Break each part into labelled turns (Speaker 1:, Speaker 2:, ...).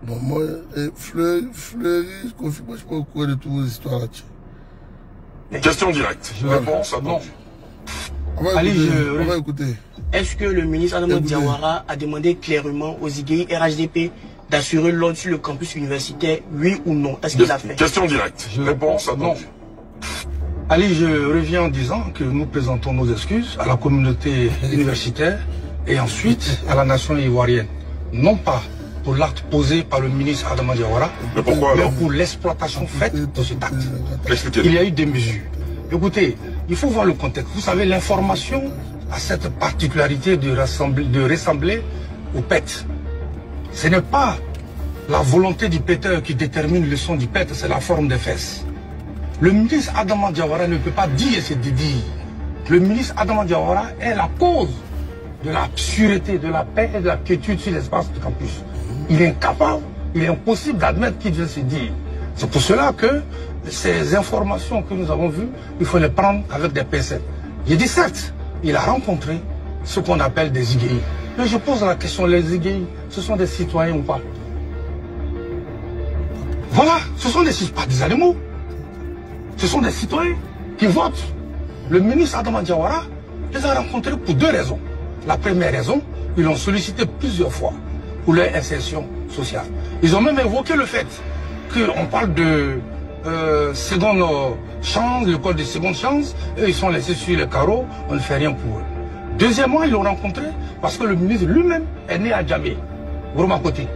Speaker 1: Bon, moi, Fleury, je confirme, je suis pas au courant de toutes vos histoires là-dessus.
Speaker 2: Question directe. Réponse attendue.
Speaker 1: On va écouter.
Speaker 3: Est-ce que le ministre Adama Diawara a demandé clairement aux IGI RHDP d'assurer l'ordre sur le campus universitaire, oui ou non? Est-ce qu'il l'a fait?
Speaker 2: Question directe. Réponse attendue.
Speaker 4: Ali, je reviens en disant que nous présentons nos excuses à la communauté universitaire et ensuite à la nation ivoirienne. Non pas pour l'acte posé par le ministre Adama Diawara,
Speaker 2: mais
Speaker 4: pour l'exploitation faite de cet acte. Il y a eu des mesures. Écoutez, il faut voir le contexte. Vous savez, l'information a cette particularité de ressembler au PET. Ce n'est pas la volonté du péteur qui détermine le son du PET, c'est la forme des fesses. Le ministre Adama Diawara ne peut pas dire ce qu'il dit. Le ministre Adama Diawara est la cause de la sûreté, de la paix et de la quiétude sur l'espace du campus. Il est incapable, il est impossible d'admettre qu'il vient se dire. C'est pour cela que ces informations que nous avons vues, il faut les prendre avec des pincettes. J'ai dit certes, il a rencontré ce qu'on appelle des IGI. Mais je pose la question, les IGI, ce sont des citoyens ou pas? Voilà, ce sont pas des animaux. Ce sont des citoyens qui votent. Le ministre Adama Diawara les a rencontrés pour deux raisons. La première raison, ils l'ont sollicité plusieurs fois pour leur insertion sociale. Ils ont même évoqué le fait qu'on parle de seconde chance, le code de seconde chance, et ils sont laissés sur les carreaux, on ne fait rien pour eux. Deuxièmement, ils l'ont rencontré parce que le ministre lui-même est né à Djamé, Gourma-Côté.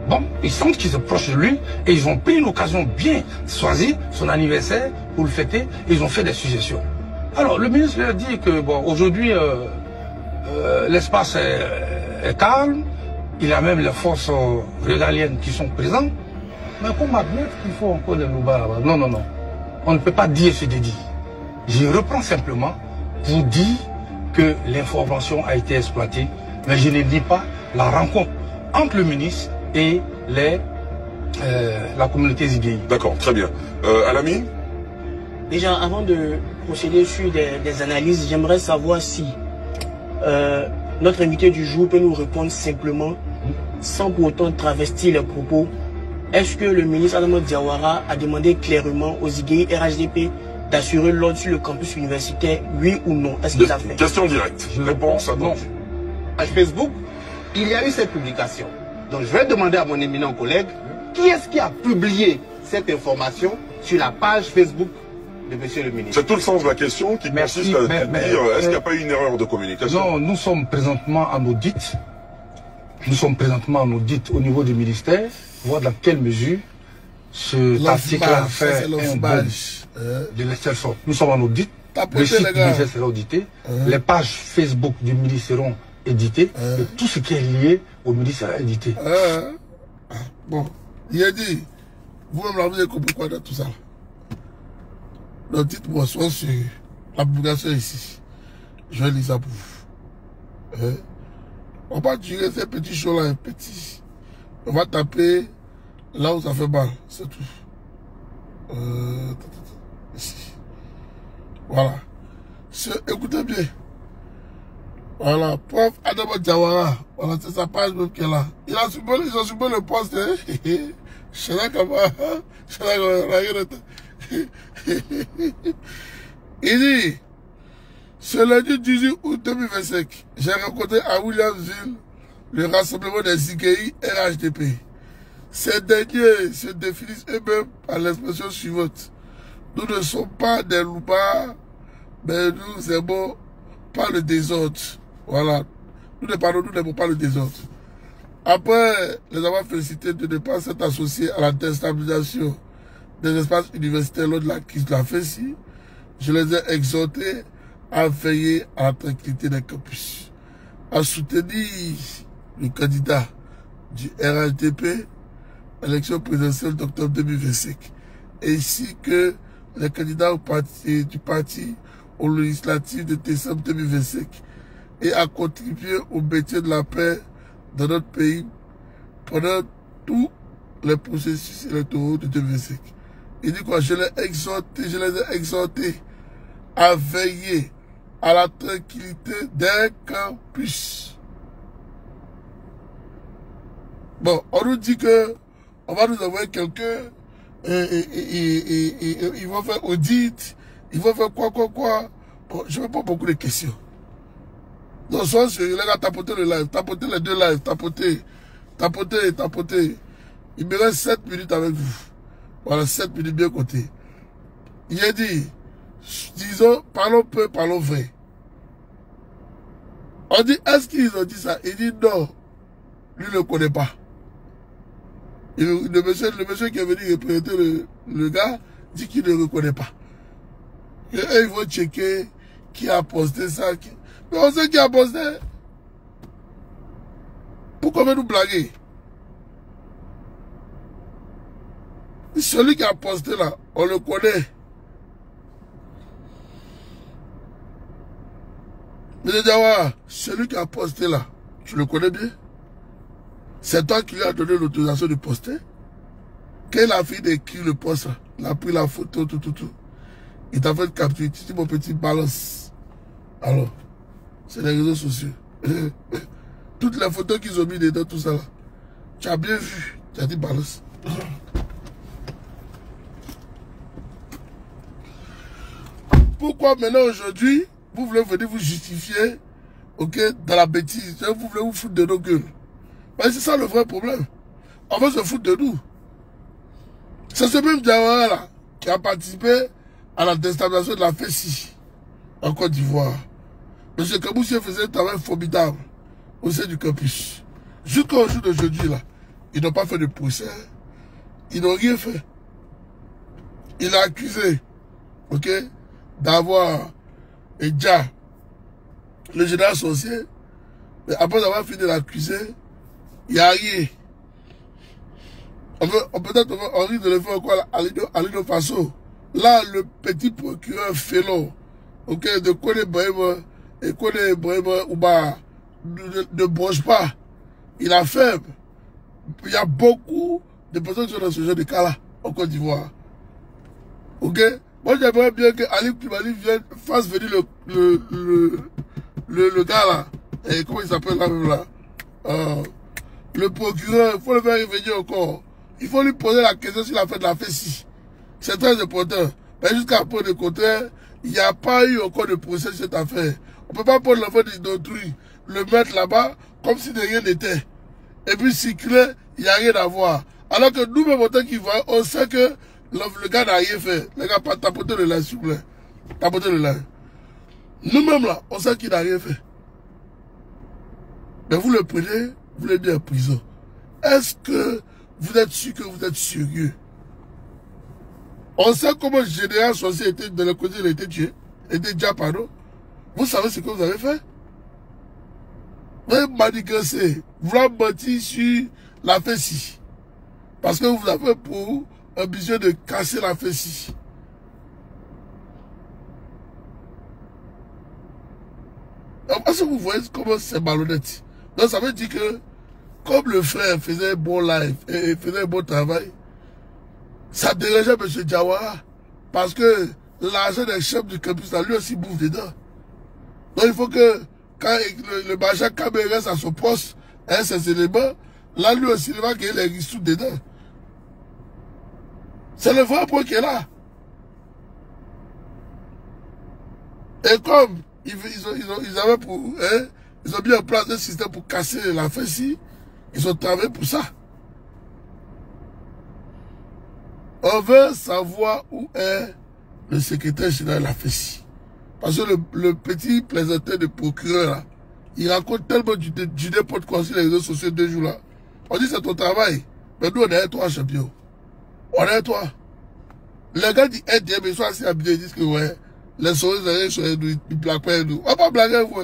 Speaker 4: Bon, ils sentent qu'ils se proches de lui et ils ont pris une occasion bien choisie, son anniversaire, pour le fêter, et ils ont fait des suggestions. Alors, le ministre leur a dit que, bon, aujourd'hui, l'espace est calme, il y a même les forces régaliennes qui sont présentes, mais qu'on m'admette qu'il faut encore des loupas là-bas. Non, non, non. On ne peut pas dire ce dédit. Je reprends simplement pour dire que l'information a été exploitée, mais je ne dis pas la rencontre entre le ministre et la communauté Zigueï.
Speaker 2: D'accord, très bien. Alami?
Speaker 3: Déjà, avant de procéder sur des analyses, j'aimerais savoir si notre invité du jour peut nous répondre simplement, sans pour autant travestir les propos. Est-ce que le ministre Adama Diawara a demandé clairement aux IGI RHDP d'assurer l'ordre sur le campus universitaire, oui ou non? Est-ce qu'il l'a fait?
Speaker 2: Question directe. Réponse attendue.
Speaker 5: Page Facebook, il y a eu cette publication. Donc je vais demander à mon éminent collègue, qui est-ce qui a publié cette information sur la page Facebook de monsieur le ministre?
Speaker 2: C'est tout le sens de la question qui consiste à dire, est-ce qu'il n'y a pas eu une erreur de communication?
Speaker 4: Non, nous sommes présentement en audit. Nous sommes présentement en audit au niveau du ministère, voir dans quelle mesure cet article-là fait un bond de l'externe. Nous sommes en audit, le site du ministère sera audité, les pages Facebook du ministère seront éditées, et tout ce qui est lié au ministère sera édité.
Speaker 1: Bon, il a dit, vous-même vous avez compris quoi dans tout ça? Donc dites-moi, soit sur la publication ici, je vais lire ça pour vous. On va durer ces petits shows-là, petit. On va taper là où ça fait mal, c'est tout. Ici. Voilà. Écoutez bien. Voilà, prof Adama Diawara. Voilà, c'est sa page même qui est là. Ils ont supprimé le poste. Je il dit, ce lundi 18 août 2025, j'ai rencontré à Williamsville le rassemblement des IGI RHDP. Ces derniers se définissent eux-mêmes par l'expression suivante. Nous ne sommes pas des loupards, mais nous aimons pas le désordre. Voilà. Nous n'aimons pas le désordre. Après les avoir félicités de ne pas s'être associés à la déstabilisation des espaces universitaires lors de la crise de la FESI, je les ai exhortés à veiller à la tranquillité des campus, à soutenir le candidat du RHDP à l'élection présidentielle d'octobre 2025, ainsi que les candidats du parti aux législatives de décembre 2025, et à contribuer au maintien de la paix dans notre pays pendant tous les processus électoraux de 2025. Il dit quoi? Je les ai exhortés à veiller à la tranquillité des campus. Bon, on nous dit que on va nous envoyer quelqu'un, ils vont faire audit, ils vont faire quoi. Bon, je me pose beaucoup de questions. Donc, soit les gars, tapotez le live, tapotez les 2 lives, tapotez. Il me reste 7 minutes avec vous. Voilà, 7 minutes bien comptées. Il a dit, disons, parlons peu, parlons vrai. On dit, est-ce qu'ils ont dit ça? Il dit non, lui ne le connaît pas. Le monsieur qui est venu représenter le gars dit qu'il ne le reconnaît pas. Et eux, ils vont checker qui a posté ça. Mais on sait qui a posté. Pourquoi nous blaguer? Celui qui a posté là, on le connaît. Mais Diawara, celui qui a posté là, tu le connais bien? C'est toi qui lui as donné l'autorisation de poster? Quand il a fini d'écrire le post là, il a pris la photo, tout. Il t'a fait capturer, tu dis mon petit balance. Alors, c'est les réseaux sociaux. Toutes les photos qu'ils ont mis dedans, tout ça là. Tu as bien vu, tu as dit balance. Pourquoi maintenant aujourd'hui, vous voulez venir vous justifier, ok, dans la bêtise, vous voulez vous foutre de nos gueules? Mais c'est ça le vrai problème. On va se foutre de nous. C'est ce même Diawara là qui a participé à la déstabilisation de la FESI en Côte d'Ivoire. M. Kaboussier faisait un travail formidable au sein du campus. Jusqu'au jour d'aujourd'hui là, ils n'ont pas fait de procès, ils n'ont rien fait. Il a accusé, ok, d'avoir déjà le général sorcier, mais après avoir fini de l'accuser, il n'y a rien. Peut-être on risque de le faire encore à l'Union Faso. Là, le petit procureur félon, ok, de Kone Brahima et Kone Brahima Ouba ne broche pas. Il a faible. Il y a beaucoup de personnes qui sont dans ce genre de cas-là, en Côte d'Ivoire. Ok? Moi, j'aimerais bien que Ali Koulibaly fasse venir le gars là. Et comment il s'appelle là même là? Le procureur, il faut le faire revenir encore. Il faut lui poser la question s'il a fait de la FESI. C'est très important. Mais jusqu'à preuve de contraire, il n'y a pas eu encore de procès sur cette affaire. On ne peut pas prendre l'enfant d'autrui, le mettre là-bas comme si de rien n'était. Et puis circuler, il n'y a rien à voir. Alors que nous-mêmes, en tant qu'Ivoiriens, on sait que le gars n'a rien fait. Les gars, tapotez le live, s'il vous plaît. Tapotez le live. Nous-mêmes là, on sait qu'il n'a rien fait. Mais vous le prenez, vous le mettez en prison. Est-ce que vous êtes sûr que vous êtes sérieux? On sait comment le général sorcier était de le côté, il a été tué. Était déjà, pardon. Vous savez ce que vous avez fait? Vous avez manigancé, vous avez menti sur la FESI. Parce que vous avez pour ambition de casser la FESI. Est-ce que vous voyez comment c'est malhonnête? Donc ça veut dire que, comme le frère faisait un bon live et faisait un bon travail, ça dérangeait M. Diawara. Parce que l'argent des chefs du campus, lui aussi bouffe dedans. Donc il faut que, quand le Baja Kabé reste à son poste, hein, ses éléments, là lui aussi il va gagner les risques dedans. C'est le vrai point qui est là. Et comme ils avaient pour, hein, ils ont mis en place un système pour casser la FESI, ils ont travaillé pour ça. On veut savoir où est le secrétaire général de la FESI. Parce que le petit plaisantin de procureur, là, il raconte tellement du n'importe quoi sur les réseaux sociaux 2 jours là. On dit c'est ton travail. Mais nous on est avec toi, champion. On est avec toi. Les gars disent RDM, ils sont assez habitués, ils disent que ouais, les souris sont nous, ils blaguent pas nous. On va pas blaguer vous.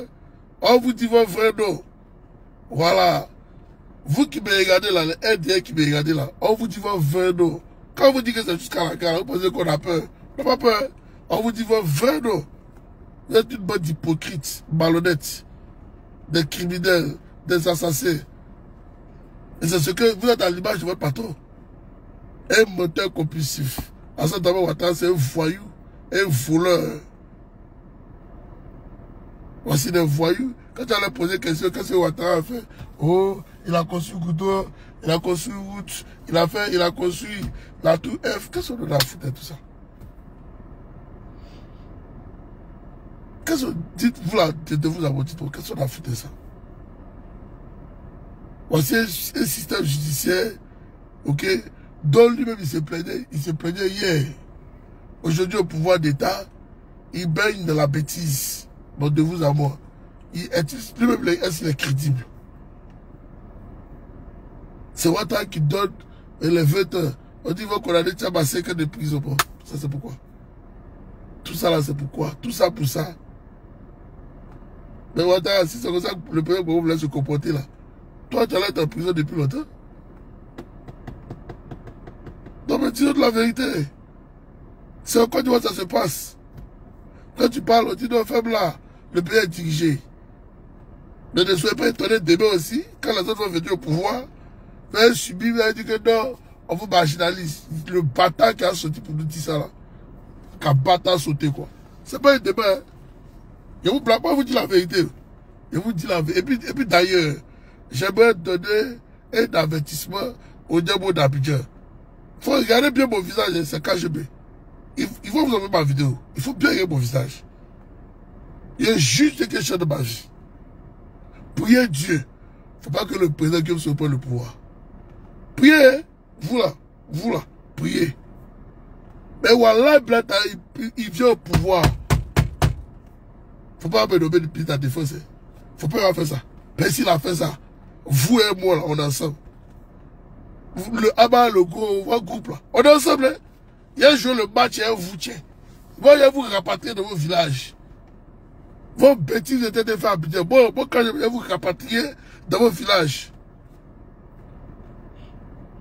Speaker 1: On vous dit votre frère non. Voilà. Vous qui me regardez là, les RDM qui me regardez là, on vous dit votre frère non. Quand on vous dit que c'est jusqu'à la gare, vous pensez qu'on a peur. On n'a pas peur. On vous dit votre frère non. Vous êtes une bande d'hypocrites, malhonnêtes, des criminels, des assassins. Et c'est ce que vous êtes à l'image de votre patron. Un menteur compulsif. Assane Ouattara, c'est un voyou, un voleur. Voici des voyous. Quand tu allais poser question, qu'est-ce que Ouattara a fait? Oh, il a construit Goudron, il a construit route, il a construit la tour F. Qu'est-ce qu'on a foutu de tout ça? Dites-vous là, dites-vous à votre titre, qu'est-ce qu'on a foutu de ça? Voici un système judiciaire, ok, dont lui-même il se plaignait hier. Aujourd'hui, au pouvoir d'État, il baigne dans la bêtise. Bon, de vous à moi. Lui-même, est-ce qu'il est crédible? C'est Ouattara qui donne les 20 ans. On dit qu'on a des tiens à 5 ans de prison. Bon, ça c'est pourquoi? Tout ça là, c'est pourquoi? Tout ça pour ça. Mais Ouattara, si c'est comme ça que le président Gbagbo voulait se comporter là, toi tu allais être en prison depuis longtemps. Non mais dis-nous de la vérité. C'est en Côte d'Ivoire ça se passe. Quand tu parles, on dit non, faible là, le pays est dirigé. Mais ne soyez pas étonnés demain aussi, quand les autres vont venir au pouvoir, vous allez subir, vous allez dire que non, on vous marginalise. Le bâtard qui a sauté pour nous dire ça là. Qu'un bâtard sauté quoi. C'est pas un débat. Hein. Je vous blague pas, vous dis la vérité. Je vous dis la vérité. Et puis d'ailleurs, j'aimerais donner un avertissement au diable d'Abidjan. Il faut regarder bien mon visage, c'est KGB. Il faut vous envoyer ma vidéo. Il faut bien regarder mon visage. Il y a juste quelque chose de ma vie. Priez Dieu. Il ne faut pas que le président qui se prenne le pouvoir. Priez, vous là, priez. Mais voilà, il vient au pouvoir. Il ne faut pas me nommer de ta défense. Il ne faut pas faire ça. Mais s'il a fait ça, vous et moi, là, on est ensemble. Le Abba, le groupe là, on est ensemble. Hein? Il y a joué le match et vous tiens. Vous allez vous rapatrier dans vos villages. Vos bêtises étaient des femmes. Bon, quand je vais vous rapatrier dans vos villages.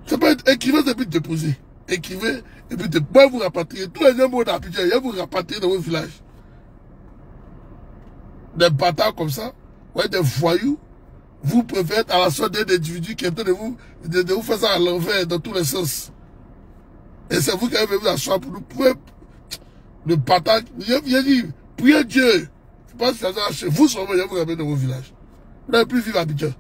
Speaker 1: Ça peut être écrivain et puis déposer. Écrivez et puis déposer. Vous rapatrier. Tous les gens vont d'Abidjan, ils vous rapatrier dans vos villages. Des bâtards comme ça, ouais, des voyous. Vous préférez être à la sorte d'un individu qui est en train de vous faire ça à l'envers dans tous les sens. Et c'est vous qui avez vu asseoir pour nous. Le bâtard, il a dit, priez Dieu. Je pense que chez vous, seulement, vous ramenez dans vos villages. Vous n'avez plus vivre à Abidjan.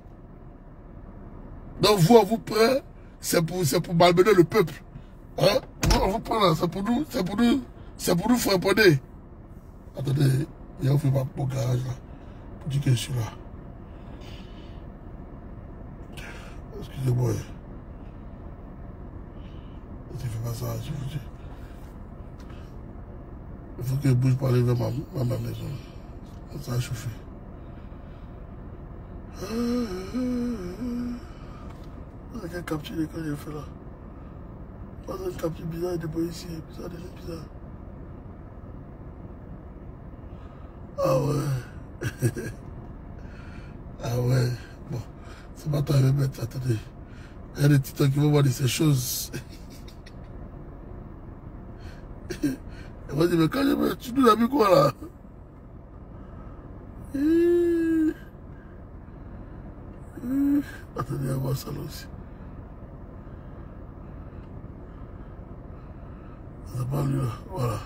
Speaker 1: Donc vous, on vous prend, c'est pour malmener le peuple. Hein? On vous prend, c'est pour nous frapponner. Attendez, il a ouvert mon garage là. Pour dire que je suis là. Excusez-moi. Je ne fais pas ça, je vous dis. Il faut que je bouge pour aller vers ma maison. Ça a chauffé. Quel capture d'école j'ai fait là? Pas un capture bizarre de policiers, bizarre, bizarre. Ah ouais. Ah ouais. Bon, c'est pas toi qui vais mettre, attendez. Il y a des titans qui vont voir de ces choses. Il va dire, mais quand je me... Tu nous as mis quoi là? Attendez, on va voir ça là aussi. C'est pas lui là, voilà.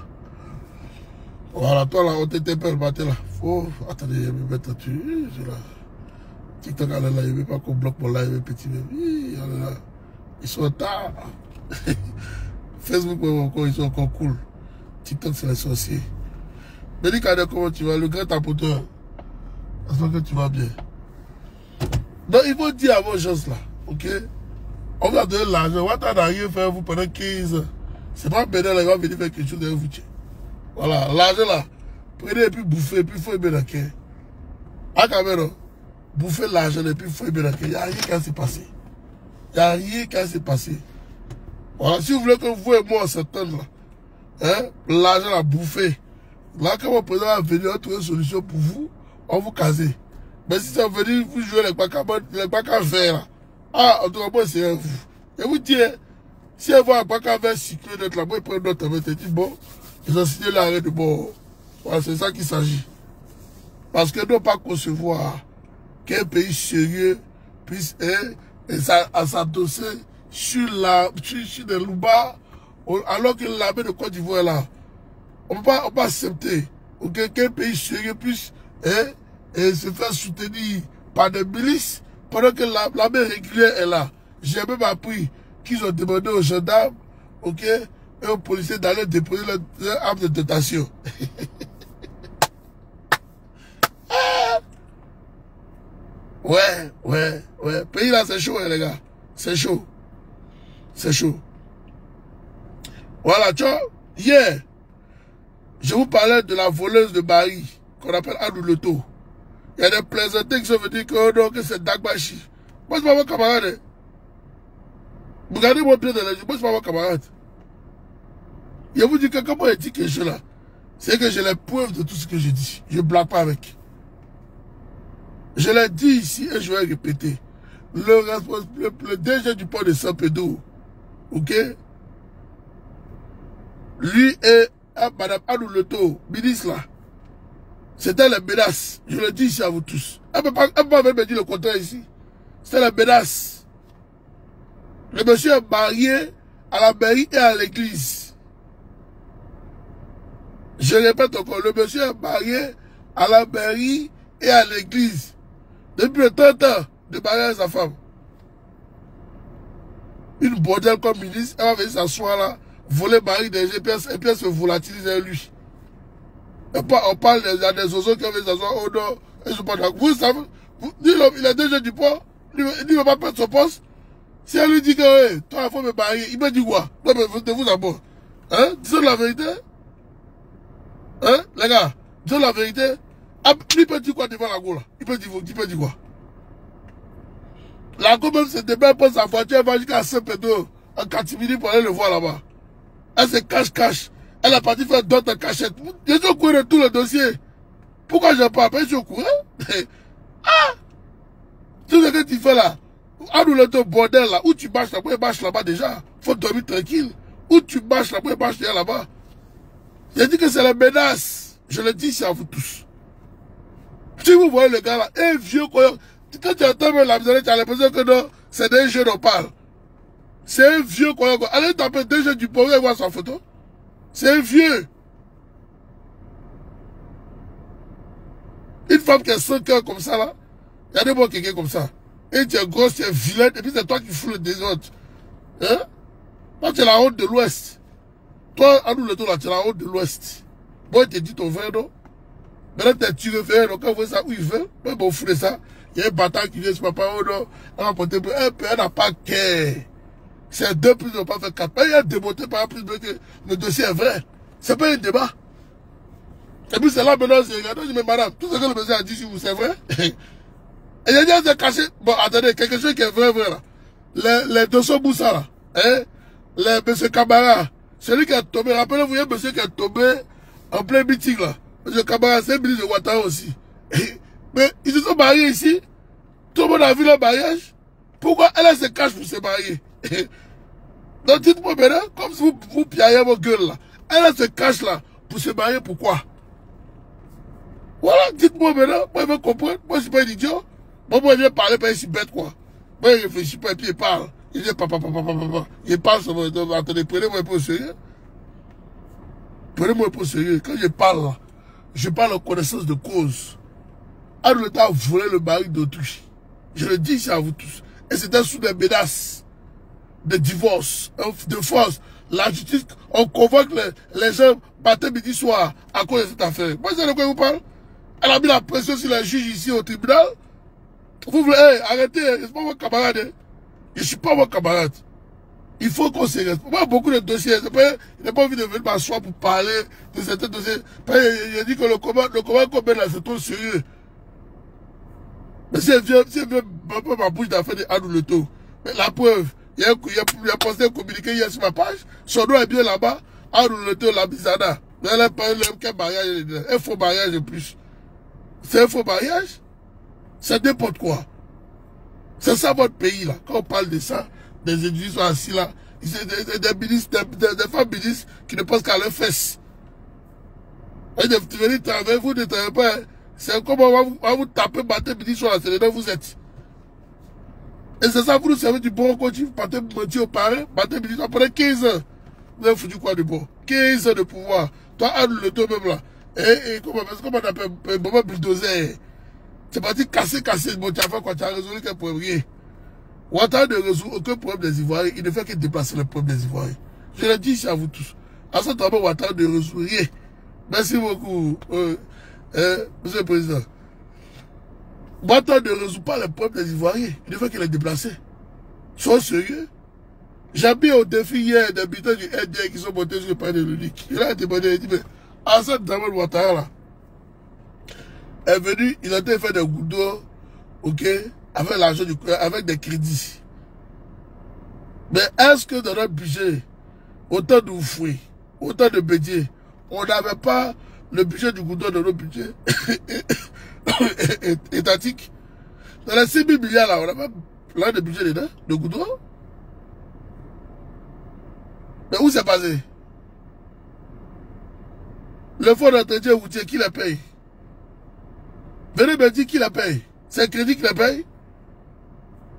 Speaker 1: Voilà, toi là, on t'était le matin là. Faut... Attendez, je vais me mettre là-dessus. Je là. TikTok, elle est là, il ne veut pas qu'on bloque mon live, petit bébé. Ils sont tard. Facebook, ils sont encore cool. TikTok, c'est les sorciers. Mais dis, Kader, comment tu vas? Le grand tapoteur. J'espère que tu vas bien. Donc, il faut dire à vos gens là, ok? On va donner l'argent. Ouattara n'a rien fait vous pendant 15 ans. C'est pas Bénin là, il va venir faire quelque chose de vous. Voilà, l'argent là, prenez et puis bouffez, et puis il faut aimer la quai. À Cameroun, bouffez l'argent et puis il faut aimer la quai. Il n'y a rien qui s'est passé. Il n'y a rien qui s'est passé. Voilà, si vous voulez que vous et moi on s'entende là, hein, l'argent là, bouffé. Là, quand mon président va venir, on va trouver une solution pour vous, on va vous caser. Mais si ça veut dire vous jouez les bacas verts là, ah, en tout cas, moi c'est vous. Et vous dites, si elle voit un bac vert cycler d'être là, moi ils prennent notre tête, ils disent bon, ils ont signé l'arrêt de mort. Voilà, c'est ça qu'il s'agit. Parce que ne pas concevoir qu'un pays sérieux puisse s'adosser sur des loupas, alors que l'armée de Côte d'Ivoire est là. On ne peut pas accepter qu'un pays sérieux puisse se faire soutenir par des milices, pendant que l'armée régulière est là, j'ai même appris qu'ils ont demandé aux gendarmes, ok, et aux policiers d'aller déposer leur arme de détention. Ouais. Pays là, c'est chaud, hein, les gars. C'est chaud. C'est chaud. Voilà, tu vois, hier, je vous parlais de la voleuse de Bari, qu'on appelle Adou Loto. Il y a des plaisantés qui sont venus dire que, oh non, que c'est Dagbashi. Moi, c'est pas mon camarade. Hein. Vous regardez mon pied de la moi, c'est pas mon camarade. Je vous dis que comment il dit que je suis là, c'est que j'ai les preuves de tout ce que je dis. Je ne blague pas avec. Je l'ai dit ici et je vais répéter. Le DG du port de Saint-Pédro, ok? Lui et Madame Adou Loto, ministre là, c'était les menaces. Je le dis ici à vous tous. Elle ne peut pas me dire le contraire ici. C'était les menaces. Le monsieur est marié à la mairie et à l'église. Je répète encore, le monsieur est marié à la mairie et à l'église. Depuis 30 ans de mariage à sa femme. Une bordelle comme ministre, elle va venir s'asseoir là, voler mari des GPS et puis se volatiliser lui. On parle des oiseaux qui vont venir s'asseoir au nord. Ils sont pas d'accord. Vous savez, il est déjà du port, il ne va pas perdre son poste. Si elle lui dit que hey, toi, il faut me marier, il me dit quoi? Non, mais de vous d'abord. Hein? Disons la vérité. Hein? Les gars, disons la vérité. Il peut dire quoi devant la go là? Il peut dire quoi? La go même se débat pour sa voiture, elle va jusqu'à Saint-Pédro, en catimini pour aller le voir là-bas. Elle se cache. Elle a parti faire d'autres cachettes. Je suis au courant de tout le dossier. Pourquoi je parle pas? Je suis au courant. Ah! Tout ce que tu fais là, Adou Loto bordel là, où tu marches là-bas, il marche là-bas déjà. Faut dormir tranquille. Où tu marches là-bas, il marche là-bas. J'ai dit que c'est la menace. Je le dis ici à vous tous. Si vous voyez le gars là, un vieux quand tu entends la misère, tu as l'impression que non, c'est des jeunes on parle. C'est un vieux quoi. Allez taper des jeunes du pauvre et voir sa photo. C'est un vieux. Une femme qui a 5 ans comme ça là, il y a des mots quelqu'un comme ça. Et tu es grosse, tu es vilaine, et puis c'est toi qui fous le désordre. Hein? Toi, tu es la honte de l'Ouest. Toi, Adou Loto là, tu es la honte de l'Ouest. Bon, il te dit ton frère, non? Maintenant, tu veux faire, donc quand vous voyez ça où il veut, mais bon, fou de ça. Il y a un bâtard qui vient sur papa, oh non, elle va porter, elle n'a pas qu'elle. C'est 2 plus, on ne va pas faire 4. Il y a démonté par plus que le dossier est vrai. C'est pas un débat. Et puis c'est là maintenant, c'est regardez, je dis, mais madame, tout ce que le monsieur a dit sur vous, c'est vrai? Et il a dit, c'est caché. Bon, attendez, quelque chose qui est vrai là. Les 200 Boussa là, hein? Les monsieur Camara, celui qui est tombé, rappelez-vous, il y a un monsieur qui est tombé en plein meeting là. Monsieur Camara, c'est un ministre de Ouattara aussi. Mais ils se sont mariés ici. Tout le monde a vu leur mariage. Pourquoi elle se cache pour se marier? Donc dites-moi maintenant, comme si vous piaillez vos gueules là. Elle se cache là pour se marier, pourquoi? Voilà, dites-moi maintenant. Moi, je veux comprendre. Moi, je ne suis pas un idiot. Moi, je viens parler, pas si bête quoi. Moi, il réfléchit pas et puis il parle. Il dit papa. Il parle sur moi. Attendez, prenez-moi un peu au sérieux. Prenez-moi un peu au sérieux. Quand je parle là, je parle en connaissance de cause. Adou Loto a volé le mari d'autrui. Je le dis ici à vous tous. Et c'était sous des menaces de divorce, de force. La justice, on convoque les gens matin, midi, soir à cause de cette affaire. Moi, c'est de quoi je vous parle. Elle a mis la pression sur les juges ici au tribunal. Vous voulez, hey, arrêtez, je ne suis pas votre camarade. Hein. Je ne suis pas votre camarade. Il faut qu'on se respecte. Moi, beaucoup de dossiers, je n'ai pas envie de venir m'asseoir pour parler de certains dossiers. Il a dit que le combat qu'on met là, c'est trop sérieux. Mais si elle vient ma bouche d'affaires de Adou Loto, mais la preuve, il a posté un communiqué hier sur ma page, son nom est bien là-bas, Adou Loto, la bizarre. Mais elle a parlé quel mariage, un faux mariage de plus. C'est un faux mariage? C'est n'importe quoi. C'est ça votre pays là. Quand on parle de ça, des individus sont assis là, des ministres, des femmes ministres qui ne pensent qu'à leurs fesses. Et de venir travailler, vous ne travaillez pas. C'est comme on va vous taper, battre, midi soir, c'est dedans vous êtes. Et c'est ça, vous nous servez du bon côté, vous partez mentir au parrain, battre, midi soir, pendant 15 ans. Vous avez foutu quoi de bon? 15 ans de pouvoir. Toi, Adou Loto même là. Et comment on appelle, Bobo Bulldozer. C'est parti casser. Bon, tu as fait quoi? Tu as résolu quel problème? Rien. Ouattara ne résout aucun problème des Ivoiriens. Il ne fait que déplacer le problème des Ivoiriens. Je l'ai dit ici à vous tous. À ce temps, Ouattara ne résout rien. Merci beaucoup, Monsieur le Président. Ouattara ne résout pas le problème des Ivoiriens. Il ne fait que les déplacer. Sois sérieux. J'habite au défi hier des habitants du NDR qui sont montés sur le palais de l'UNIC. Il a demandé, il dit, mais Hassan Dramane Ouattara là, est venu, il a été fait des gouttes d'eau, ok, avec l'argent du avec des crédits. Mais est-ce que dans notre budget, autant de fouilles, autant de bédiers, on n'avait pas le budget du goutte d'eau dans notre budget étatique? Dans les 6 000 milliards là, on n'a pas plein de budget dedans, de goutte d'eau? Mais où c'est passé? Le fonds d'entretien routier, qui le paye? Venez me dire qui le paye? C'est le crédit qui le paye?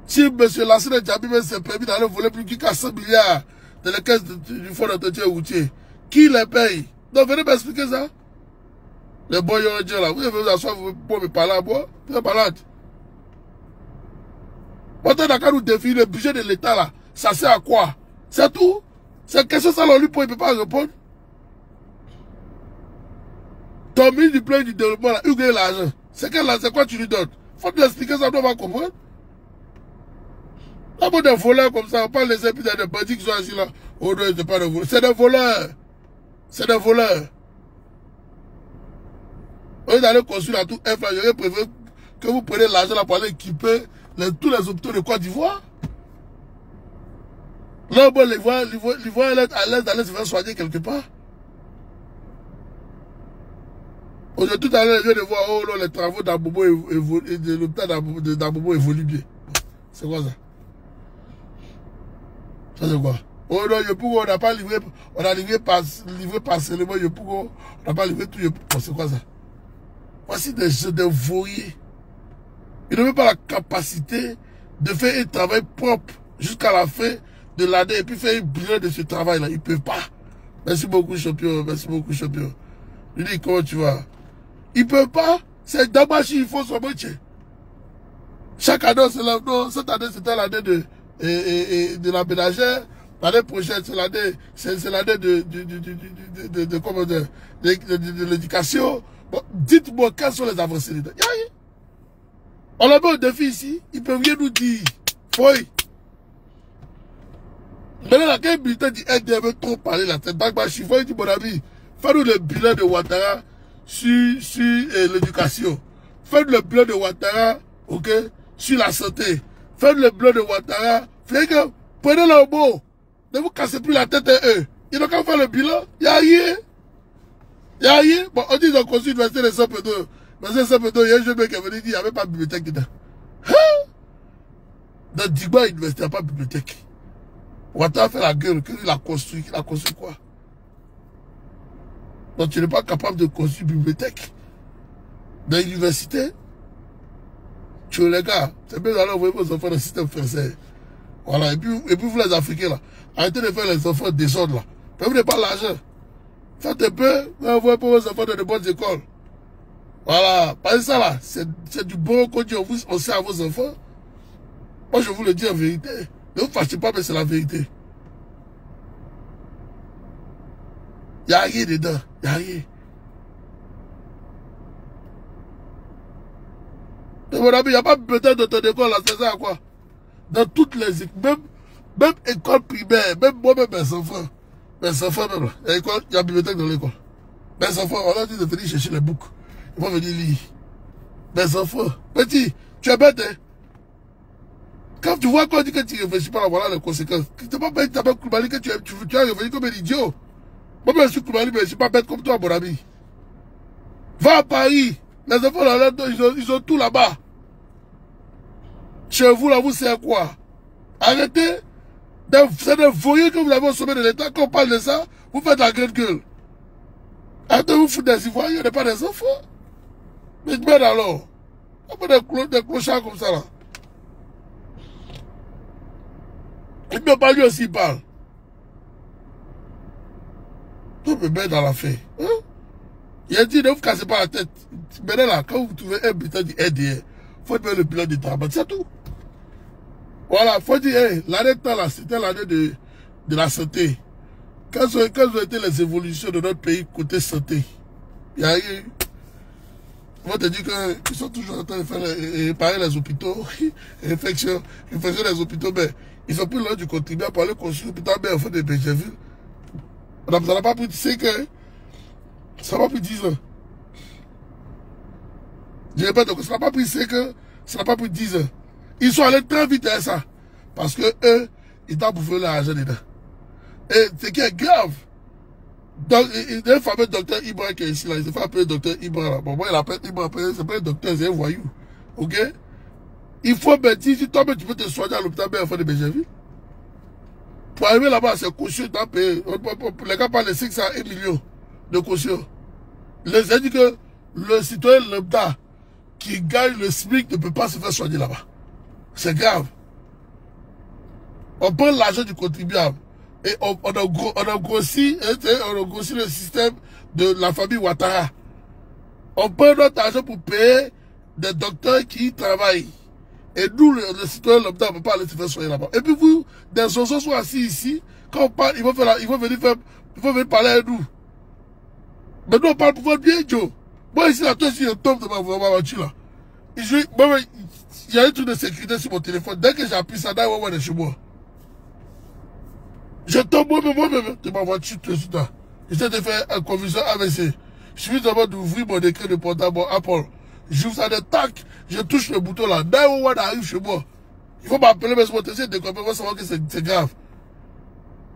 Speaker 1: Si M. Lassana Djambi s'est permis d'aller voler plus de 400 milliards dans les caisses du fonds d'entretien routier, qui le paye? Donc venez m'expliquer ça. Les boys là, vous devez vous asseoir pour me parler à moi. Vous êtes malade. Maintenant, d'accord, nous définir le budget de l'État là, ça sert à quoi? C'est tout? C'est une question ça, on lui, il ne peut pas répondre. Ton ministre du plan du développement, là, il gagne l'argent. C'est quoi tu lui donnes? Faut te l'expliquer ça, on va comprendre. Là, bon, des voleurs comme ça, on parle des épis des bandits qui sont assis là. Oh non, c'est pas des voleurs. C'est des voleurs. C'est des voleurs. Au lieu d'aller construire la tour F, là, j'aurais préféré que vous preniez l'argent là pour aller équiper tous les hôpitaux de Côte d'Ivoire. Là, bon, l'Ivoire est à l'aise d'aller se faire soigner quelque part. Aujourd'hui, tout à l'heure, je viens de voir, oh non, les travaux d'Abobo et de l'hôpital d'Abobo évoluent bien. C'est quoi ça? Ça c'est quoi? Oh non, on n'a pas livré, on a livré partiellement, on n'a pas livré tout. Oh, c'est quoi ça? Voici des jeux de voyés. Ils n'ont même pas la capacité de faire un travail propre jusqu'à la fin de l'année et puis faire un bilan de ce travail-là. Ils ne peuvent pas. Merci beaucoup, champion. Merci beaucoup, champion. Je dis, comment tu vas? Ils ne peuvent pas. C'est dommage, il faut son métier. Chaque année, c'est la, non, cette année, c'était l'année de la ménagère. L'année prochaine, c'est l'année de l'éducation. Bon, dites-moi, quelles sont les avancées dedans? On a mis au défi ici. Ils ne peuvent rien nous dire. Oui. Maintenant, la quel militant dit NDR veut trop parler la tête. Bagbachi, il dit, mon ami, fais-nous le bilan de Ouattara sur l'éducation. Faites le bilan de Ouattara, ok, sur la santé. Faites le bilan de Ouattara. Prenez-le au mot. Ne vous cassez plus la tête à eux. Ils n'ont qu'à faire le bilan. Il n'y a rien. Il n'y a rien. Bon, on dit qu'ils ont construit l'université de Saint-Pédro. Mais Saint-Pédro, il y a un jeune mec qui est venu dire qu'il n'y avait pas de bibliothèque dedans. Hein? Dans Digba, il n'y a pas de bibliothèque. Ouattara fait la gueule, qu'il a construit. Il a construit quoi? Donc tu n'es pas capable de construire une bibliothèque. Dans l'université, tu es les gars, c'est bien d'aller envoyer vos enfants dans le système français. Voilà, et puis vous les Africains là, arrêtez de faire les enfants désordre là. Vous n'avez pas l'argent. Faites un peu, envoyez pour vos enfants dans de bonnes écoles. Voilà, parce que ça là, c'est du bon qu'on dit, on sait à vos enfants. Moi je vous le dis en vérité. Ne vous fâchez pas, mais c'est la vérité. Il n'y a rien dedans. Il n'y a rien. Mais mon ami, il n'y a pas peut-être de ton école là, c'est ça à quoi? Dans toutes les écoles, même école primaire, même moi-même, mes enfants même là, il y a une bibliothèque dans l'école. Mes enfants, on a dit de venir chercher les boucs. Ils vont venir lire. Mes enfants, petit, tu es bête, hein? Quand tu vois qu'on dit que tu ne réfléchis pas, voilà les conséquences. Tu n'es pas bête, tu as Koulibaly que tu as réfléchi comme un idiot. Moi, je suis Koulibaly, mais je ne suis pas bête comme toi, mon ami. Va à Paris. Les enfants, là, ils ont tout là-bas. Chez vous, là, vous savez quoi? Arrêtez. C'est des voyous que vous avez au sommet de l'État. Quand on parle de ça, vous faites la grande gueule. Arrêtez de vous foutre des Ivoiriens, n'est pas des enfants. Mais bien alors. Pas des clochards comme ça, là. Et puis, pas lui aussi, il parle. Tout peut mettre dans la fée. Hein? Il a dit, ne vous cassez pas la tête. Maintenant là, quand vous trouvez un bulletin du RDR, il faut faire le bilan du travail, c'est tout. Voilà, il faut dire, hey, l'année de temps là, c'était l'année de la santé. Quelles ont été les évolutions de notre pays côté santé? Il y a eu... On va te dire qu'ils sont toujours en train de faire réparer les hôpitaux, réflexion des hôpitaux, mais ils ont pris l'heure du contribuable pour aller construire l'hôpital en fait de Bécherville. Ça n'a pas pris 5 ans, ça n'a pas pris 10 ans. Je répète, donc ça n'a pas pris 5 ans, ça n'a pas pris 10 ans. Ils sont allés très vite à ça, parce que eux, ils t'ont bouffé l'argent dedans. Et ce qui est grave, donc, il y a un fameux docteur Ibra qui est ici, là. Il se fait appeler docteur Ibra, là. Bon, moi, il appelle Ibra, c'est pas un docteur, c'est un voyou. Ok? Il faut me dire, si toi, tu peux te soigner à l'hôpital de Bécherville. Pour arriver là-bas, c'est caution, tu as payé. Les gars parlent de 500 et millions de caution. Les a dit que le citoyen lambda qui gagne le SMIC ne peut pas se faire soigner là-bas. C'est grave. On prend l'argent du contribuable. Et on a grossi le système de la famille Ouattara. On prend notre argent pour payer des docteurs qui y travaillent. Et nous, le citoyen lambda, on ne peut pas aller se faire soigner là-bas. Et puis vous, des sociaux sont assis ici. Quand on parle, ils vont venir parler à nous. Mais nous, on parle pour votre bien, Joe. Moi, ici, là, toi, je tombe de ma voiture, là. Il y a un truc de sécurité sur mon téléphone. Dès que j'appuie ça, là, on va chez moi. Je tombe moi-même de ma voiture tout de suite là. J'essaie de faire un confusion AVC. Je suis d'abord d'ouvrir mon écran de portable Apple. J'ouvre ça de tac, je touche le bouton là. Dès où on arrive chez moi, il faut m'appeler, mais mon téléphone de découvrir, savoir que c'est grave.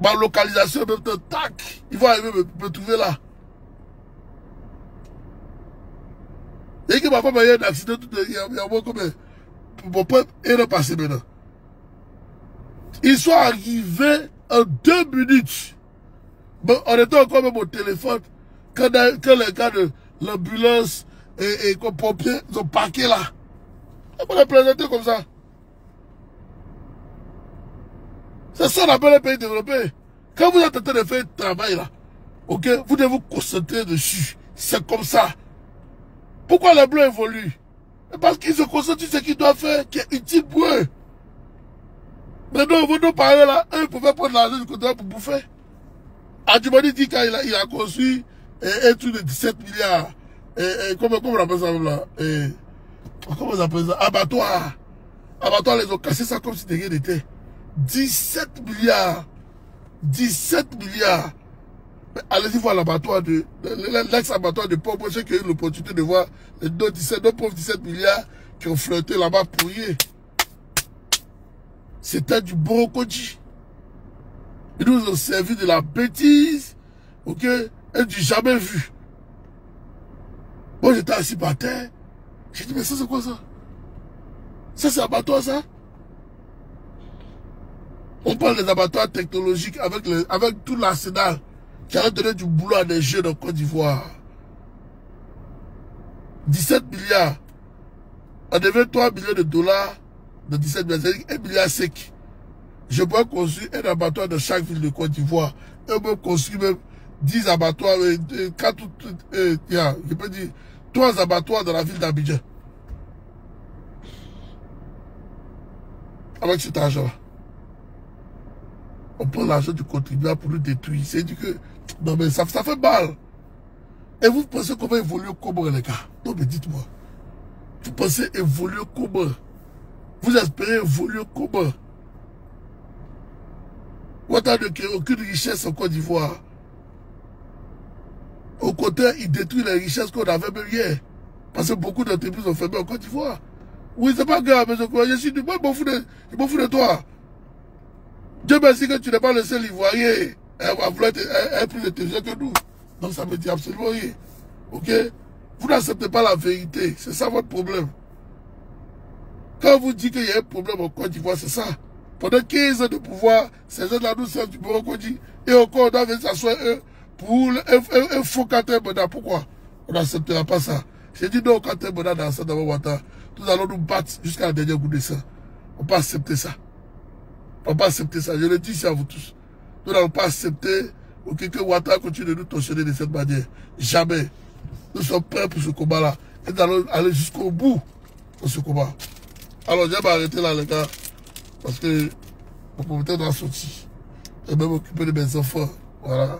Speaker 1: Ma localisation, même temps, tac, il va arriver me trouver là. Et que ma femme a eu un accident, il y a moins comme mon peuple est passé maintenant. Ils sont arrivés en 2 minutes. Bon, on était encore même au téléphone quand les gars de l'ambulance et les pompiers ont parqué là. Et on les présenté comme ça. C'est ça qu'on appelle un pays développé. Quand vous êtes en train de faire un travail là, ok, vous devez vous concentrer dessus. C'est comme ça. Pourquoi les Blancs évoluent? Parce qu'ils se concentrent sur ce qu'ils doivent faire, qui est utile pour eux. Mais non, vous nous parlez là, eux pouvaient prendre l'argent du côté pour bouffer. Adjumani dit qu'il a construit un truc de 17 milliards. Comment on appelle ça là? Comment on appelle ça? Abattoir. Abattoir, ils ont cassé ça comme si de rien n'était. 17 milliards. 17 milliards. Allez-y voir l'abattoir de l'ex-abattoir de Pau. Moi, j'ai eu l'opportunité de voir les deux pauvres 17 milliards qui ont flotté là-bas pour rien. C'était du brocodie. Ils nous ont servi de la bêtise, ok, et du jamais vu. Moi, j'étais assis par terre. J'ai dit, mais ça, c'est quoi ça? Ça, c'est abattoir, ça? On parle des abattoirs technologiques avec tout l'arsenal qui a donné du boulot à des jeunes en Côte d'Ivoire. 17 milliards. On devait 3 millions de dollars de 17 milliards, c'est-à-dire 1 milliard sec. Je pourrais construire un abattoir dans chaque ville de Côte d'Ivoire. Et on peut construire même 10 abattoirs, 4, je peux dire 3 abattoirs dans la ville d'Abidjan. Avec cet argent-là. On prend l'argent du contribuable pour nous détruire. C'est dit que, non mais ça fait mal. Et vous pensez qu'on va évoluer comment, les gars? Non mais dites-moi. Vous pensez évoluer comment? Vous espérez évoluer comment? Ouattara ne crée aucune richesse en Côte d'Ivoire. Au contraire, il détruit les richesses qu'on avait même hier. Parce que beaucoup d'entreprises ont fermé en Côte d'Ivoire. Oui, c'est pas grave, mais je suis du bon, je m'en fous de toi. Dieu merci que tu n'es pas le seul Ivoirien à vouloir être plus intelligent que nous. Donc ça me dit absolument rien. Ok? Vous n'acceptez pas la vérité. C'est ça votre problème. Quand vous dites qu'il y a un problème en Côte d'Ivoire, c'est ça. Pendant 15 ans de pouvoir, ces gens-là nous servent du Borocodi. Et encore, on doit venir s'asseoir pour un faux Kanté Boda. Pourquoi? On n'acceptera pas ça. J'ai dit non, Kanté Boda dans ça, dans Ouattara. Nous allons nous battre jusqu'à la dernière goutte de sang. On ne peut pas accepter ça. On ne peut pas accepter ça. Je le dis ici à vous tous. Nous n'allons pas accepter que Ouattara continue de nous torsionner de cette manière. Jamais. Nous sommes prêts pour ce combat-là. Et nous allons aller jusqu'au bout de ce combat. Alors, je vais m'arrêter là, les gars. Parce que mon propriétaire doit sortir. Et même m'occuper de mes enfants. Voilà.